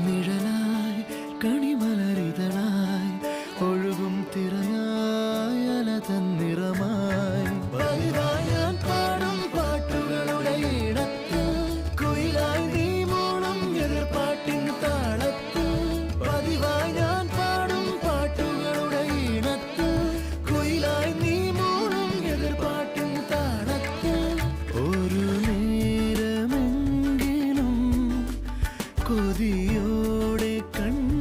നിഴലായി കണിമലരിതളായി ഒഴുകും തിരയായി അല തന്നിറമായി പതിവായി ഞാൻ പാടും പാട്ടുകളുടെ ഈണത്തിൽ കുയിലായി നീ മൂളും എതിർപ്പാട്ടിൻ താളത്തിൽ പതിവായി ഞാൻ പാടും പാട്ടുകളുടെ ഈണത്തിൽ കുയിലായി നീ മൂളും എതിർപ്പാട്ടിൻ താളത്തിൽ ഒരു നേരമെങ്കിലും കൊതിയോടെ കണ്ണു